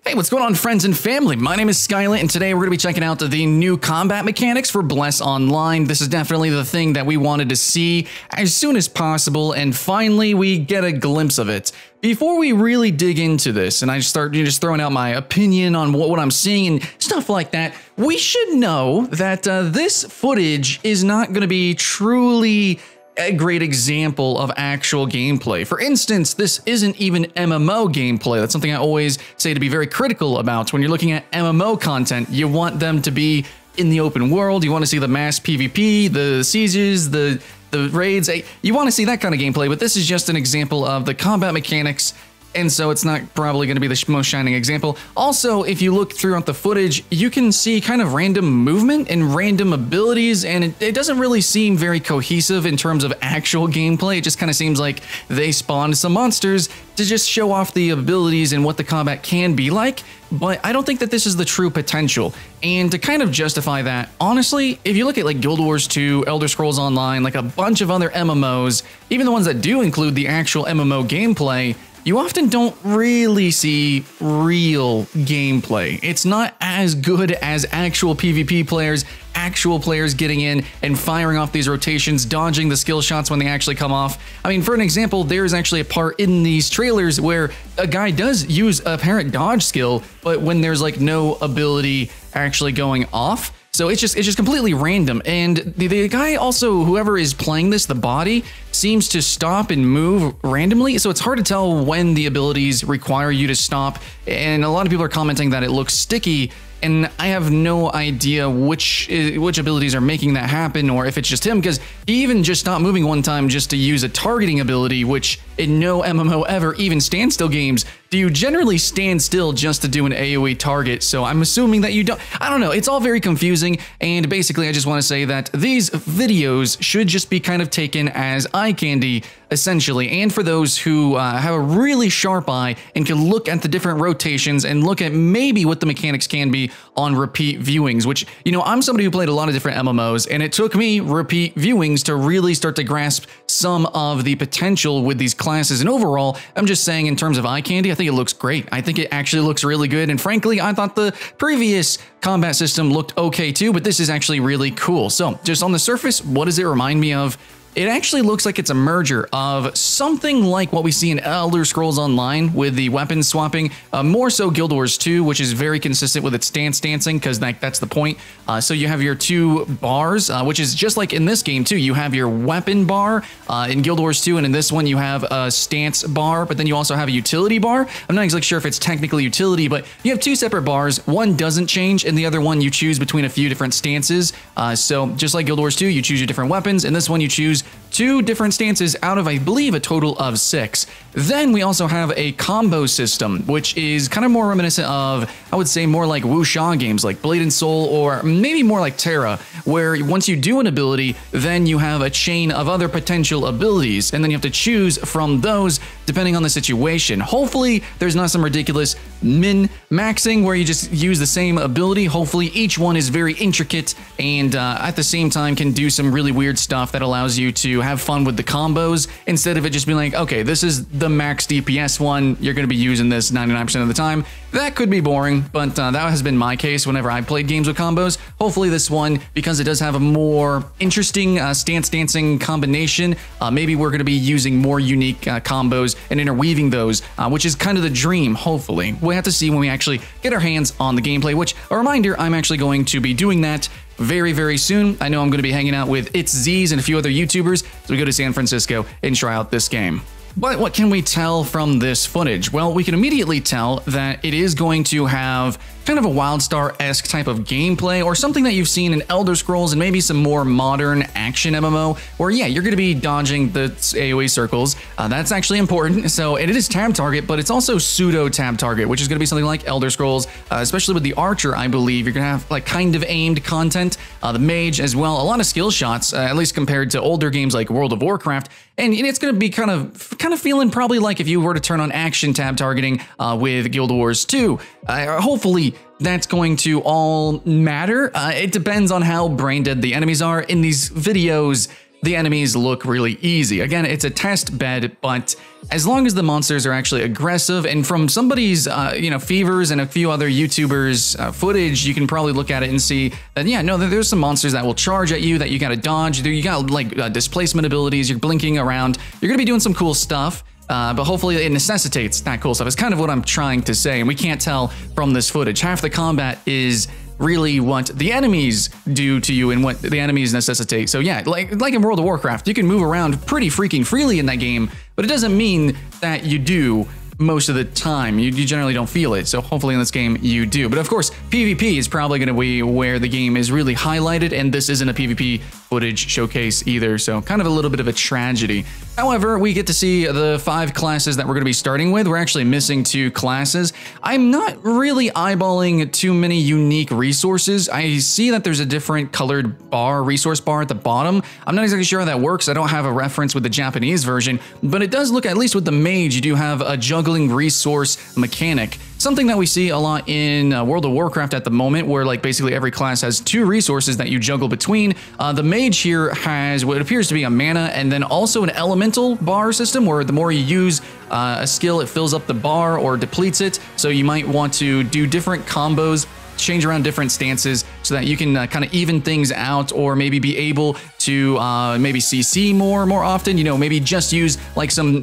Hey, what's going on, friends and family? My name is Skylent, and today we're going to be checking out the new combat mechanics for Bless Online. This is definitely the thing that we wanted to see as soon as possible, and finally we get a glimpse of it. Before we really dig into this, and I start just throwing out my opinion on what I'm seeing and stuff like that, we should know that this footage is not going to be truly a great example of actual gameplay. For instance, this isn't even MMO gameplay. That's something I always say to be very critical about. When you're looking at MMO content, you want them to be in the open world. You want to see the mass PvP, the sieges, the raids. You want to see that kind of gameplay, but this is just an example of the combat mechanics, and so it's not probably going to be the most shining example. Also, if you look throughout the footage, you can see kind of random movement and random abilities, and it doesn't really seem very cohesive in terms of actual gameplay. It just kind of seems like they spawned some monsters to just show off the abilities and what the combat can be like, but I don't think that this is the true potential. And to kind of justify that, honestly, if you look at like Guild Wars 2, Elder Scrolls Online, like a bunch of other MMOs, even the ones that do include the actual MMO gameplay, you often don't really see real gameplay. It's not as good as actual PvP players, actual players getting in and firing off these rotations, dodging the skill shots when they actually come off. I mean, for an example, there's actually a part in these trailers where a guy does use a apparent dodge skill, but when there's like no ability actually going off. So it's just completely random. And the guy also, whoever is playing this, the body, seems to stop and move randomly. So it's hard to tell when the abilities require you to stop. And a lot of people are commenting that it looks sticky. And I have no idea which abilities are making that happen, or if it's just him, because he even just stopped moving one time just to use a targeting ability, which in no MMO ever, even standstill games, do you generally stand still just to do an AoE target. So I'm assuming that you don't. I don't know. It's all very confusing. And basically, I just want to say that these videos should just be kind of taken as eye candy, essentially. And for those who have a really sharp eye and can look at the different rotations and look at maybe what the mechanics can be on repeat viewings, which, you know, I'm somebody who played a lot of different MMOs, and it took me repeat viewings to really start to grasp some of the potential with these classes. And overall, I'm just saying, in terms of eye candy, I think it looks great. I think it actually looks really good. And frankly, I thought the previous combat system looked okay too, but this is actually really cool. So just on the surface, what does it remind me of? It actually looks like it's a merger of something like what we see in Elder Scrolls Online with the weapon swapping, more so Guild Wars 2, which is very consistent with its stance dancing, because that's the point. So you have your two bars, which is just like in this game too. You have your weapon bar in Guild Wars 2, and in this one you have a stance bar, but then you also have a utility bar. I'm not exactly sure if it's technically utility, but you have two separate bars. One doesn't change, and the other one you choose between a few different stances. So just like Guild Wars 2, you choose your different weapons, and this one you choose two different stances out of, I believe, a total of 6. Then we also have a combo system, which is kind of more reminiscent of, I would say, more like wuxia games like Blade and Soul, or maybe more like Terra, where once you do an ability, then you have a chain of other potential abilities, and then you have to choose from those depending on the situation. Hopefully, there's not some ridiculous min-maxing where you just use the same ability. Hopefully, each one is very intricate and at the same time can do some really weird stuff that allows you to have fun with the combos, instead of it just being like, okay, this is the max DPS one, you're going to be using this 99% of the time. That could be boring, but that has been my case whenever I played games with combos. Hopefully this one, because it does have a more interesting stance dancing combination, maybe we're going to be using more unique combos and interweaving those, which is kind of the dream, hopefully. We'll have to see when we actually get our hands on the gameplay, which, a reminder, I'm actually going to be doing that very, very soon. I know I'm going to be hanging out with It's Z's and a few other YouTubers as we go to San Francisco and try out this game. But what can we tell from this footage? Well, we can immediately tell that it is going to have kind of a WildStar-esque type of gameplay, or something that you've seen in Elder Scrolls and maybe some more modern action MMO, where yeah, you're going to be dodging the AoE circles. That's actually important. So it is tab target, but it's also pseudo tab target, which is going to be something like Elder Scrolls, especially with the Archer. I believe you're going to have like kind of aimed content, the Mage as well, a lot of skill shots, at least compared to older games like World of Warcraft. And it's going to be kind of feeling probably like if you were to turn on action tab targeting with Guild Wars 2. Hopefully that's going to all matter. It depends on how brain dead the enemies are. In these videos, the enemies look really easy. Again, it's a test bed, but as long as the monsters are actually aggressive, and from somebody's, Fevers and a few other YouTubers' footage, you can probably look at it and see that, yeah, no, there's some monsters that will charge at you that you gotta dodge. You got like displacement abilities, you're blinking around, you're gonna be doing some cool stuff. But hopefully it necessitates that cool stuff. It's kind of what I'm trying to say, and we can't tell from this footage. Half the combat is really what the enemies do to you and what the enemies necessitate. So yeah, like in World of Warcraft, you can move around pretty freaking freely in that game, but it doesn't mean that you do most of the time. You generally don't feel it, so hopefully in this game you do. But of course, PvP is probably going to be where the game is really highlighted, and this isn't a PvP footage showcase either, so kind of a little bit of a tragedy. However, we get to see the 5 classes that we're going to be starting with. We're actually missing 2 classes. I'm not really eyeballing too many unique resources. I see that there's a different colored bar, resource bar at the bottom. I'm not exactly sure how that works. I don't have a reference with the Japanese version, but it does look, at least with the mage, you do have a juggling resource mechanic. Something that we see a lot in World of Warcraft at the moment, where like basically every class has 2 resources that you juggle between. The mage here has what appears to be a mana and then also an elemental bar system, where the more you use a skill, it fills up the bar or depletes it. So you might want to do different combos, change around different stances so that you can kind of even things out, or maybe be able to maybe CC more often, maybe just use like some,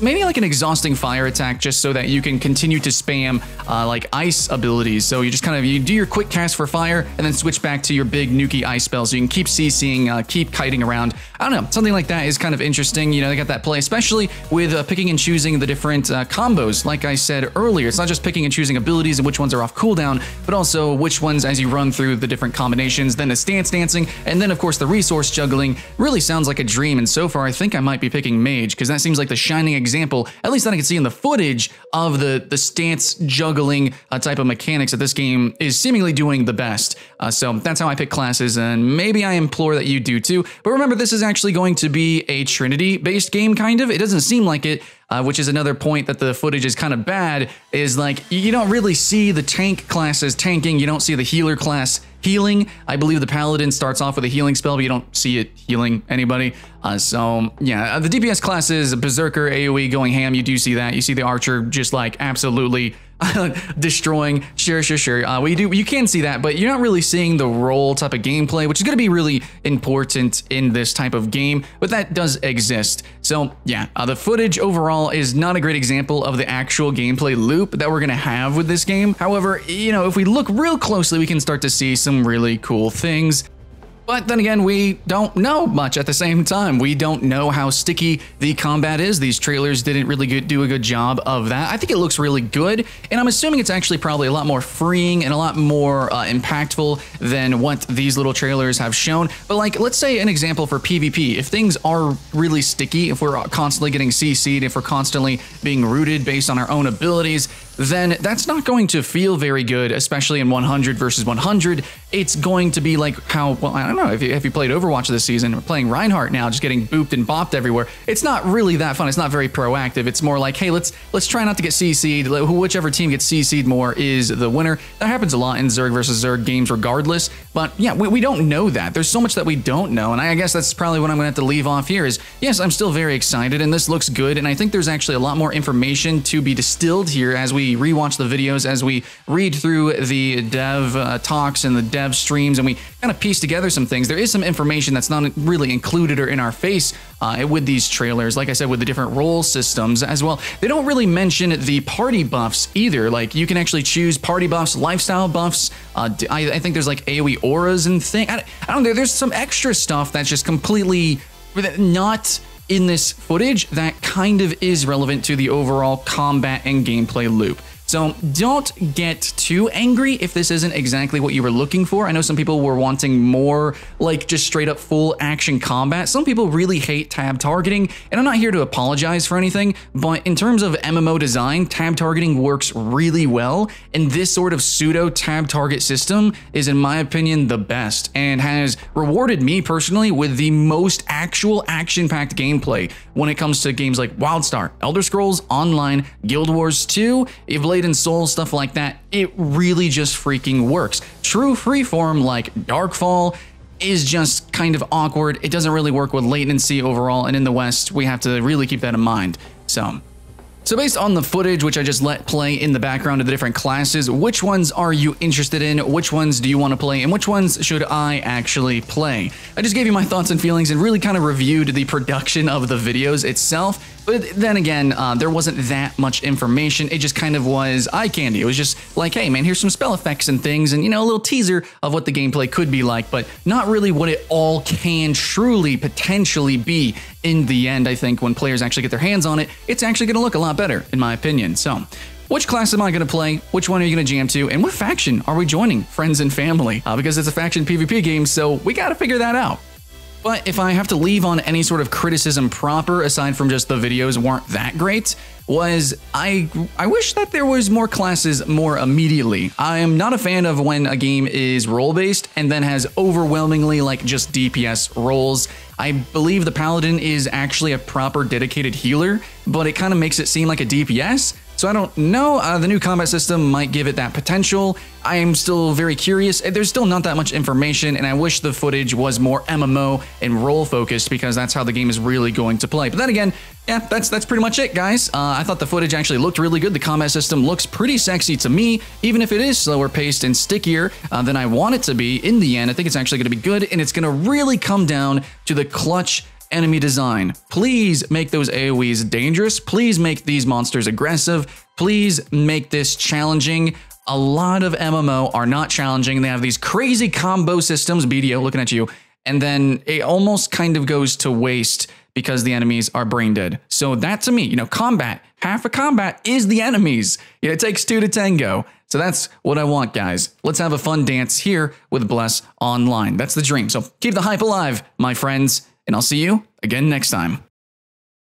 maybe like an exhausting fire attack, just so that you can continue to spam like ice abilities. So you just you do your quick cast for fire and then switch back to your big nuky ice spell, so you can keep CCing, keep kiting around. I don't know, something like that is kind of interesting. They got that play, especially with picking and choosing the different combos. Like I said earlier, it's not just picking and choosing abilities and which ones are off cooldown, but also which ones as you run through the different combinations, then the stance dancing, and then of course the resource juggling. Really sounds like a dream, and so far I think I might be picking mage, because that seems like the shining example, at least that I can see in the footage, of the stance juggling type of mechanics that this game is seemingly doing the best. So that's how I pick classes, and maybe I implore that you do too. But remember, this is actually going to be a Trinity-based game, kind of. It doesn't seem like it, which is another point that the footage is kind of bad, is like you don't really see the tank classes tanking, you don't see the healer class healing. I believe the paladin starts off with a healing spell, but you don't see it healing anybody. So yeah, the DPS classes, Berserker, AoE going ham, you do see that. You see the archer just like absolutely destroying. Sure. You can see that, but you're not really seeing the role type of gameplay, which is going to be really important in this type of game, but that does exist. So yeah, the footage overall is not a great example of the actual gameplay loop that we're going to have with this game. However, if we look real closely, we can start to see some really cool things. But then again, we don't know much at the same time. We don't know how sticky the combat is. These trailers didn't really do a good job of that. I think it looks really good, and I'm assuming it's actually probably a lot more freeing and a lot more impactful than what these little trailers have shown. But like, let's say an example for PvP. If things are really sticky, if we're constantly getting CC'd, if we're constantly being rooted based on our own abilities, then that's not going to feel very good, especially in 100 versus 100. It's going to be like how, well, I don't know, if you played Overwatch this season, we're playing Reinhardt now, just getting booped and bopped everywhere. It's not really that fun. It's not very proactive. It's more like, hey, let's try not to get CC'd. Whichever team gets CC'd more is the winner. That happens a lot in Zerg versus Zerg games regardless. But yeah, we don't know that. There's so much that we don't know. And I guess that's probably what I'm going to have to leave off here is, yes, I'm still very excited and this looks good. And I think there's actually a lot more information to be distilled here as we rewatch the videos, as we read through the dev talks and the dev streams, and we kind of piece together some things. There is some information that's not really included or in our face with these trailers. Like I said, with the different role systems as well. They don't really mention the party buffs either. Like you can actually choose party buffs, lifestyle buffs. I think there's like AoE auras and things. I don't know. There's some extra stuff that's just completely not in this footage that kind of is relevant to the overall combat and gameplay loop. So don't get too angry if this isn't exactly what you were looking for. I know some people were wanting more like just straight up full action combat. Some people really hate tab targeting, and I'm not here to apologize for anything, but in terms of MMO design, tab targeting works really well, and this sort of pseudo tab target system is, in my opinion, the best and has rewarded me personally with the most actual action-packed gameplay when it comes to games like WildStar, Elder Scrolls Online, Guild Wars 2, Blade and Soul, stuff like that. It really just freaking works. True freeform like Darkfall, is just kind of awkward. It doesn't really work with latency overall, and in the West, we have to really keep that in mind. So based on the footage which I just let play in the background of the different classes, which ones are you interested in? Which ones do you want to play? And which ones should I actually play? I just gave you my thoughts and feelings and really kind of reviewed the production of the videos itself. But then again, there wasn't that much information. It just kind of was eye candy. It was just like, hey man, here's some spell effects and things, and you know, a little teaser of what the gameplay could be like, but not really what it all can truly potentially be in the end. I think when players actually get their hands on it, it's actually going to look a lot better, in my opinion. So which class am I going to play? Which one are you going to jam to? And what faction are we joining? Friends and family? Because it's a faction PvP game, so we got to figure that out. But if I have to leave on any sort of criticism proper, aside from just the videos weren't that great, was I wish that there was more classes more immediately. I am not a fan of when a game is role-based and then has overwhelmingly like just DPS roles. I believe the Paladin is actually a proper dedicated healer, but it kind of makes it seem like a DPS. So I don't know, the new combat system might give it that potential. I am still very curious. There's still not that much information, and I wish the footage was more MMO and role focused, because that's how the game is really going to play. But then again, yeah, that's pretty much it, guys. I thought the footage actually looked really good. The combat system looks pretty sexy to me, even if it is slower paced and stickier than I want it to be. In the end, I think it's actually going to be good, and it's going to really come down to the clutch enemy design. Please make those AoEs dangerous. Please make these monsters aggressive. Please make this challenging. A lot of MMO are not challenging. They have these crazy combo systems, BDO looking at you, and then it almost kind of goes to waste because the enemies are brain dead. So that to me, you know, combat, half of combat is the enemies. You know, it takes 2 to tango. So that's what I want, guys. Let's have a fun dance here with Bless Online. That's the dream. So keep the hype alive, my friends, and I'll see you again next time.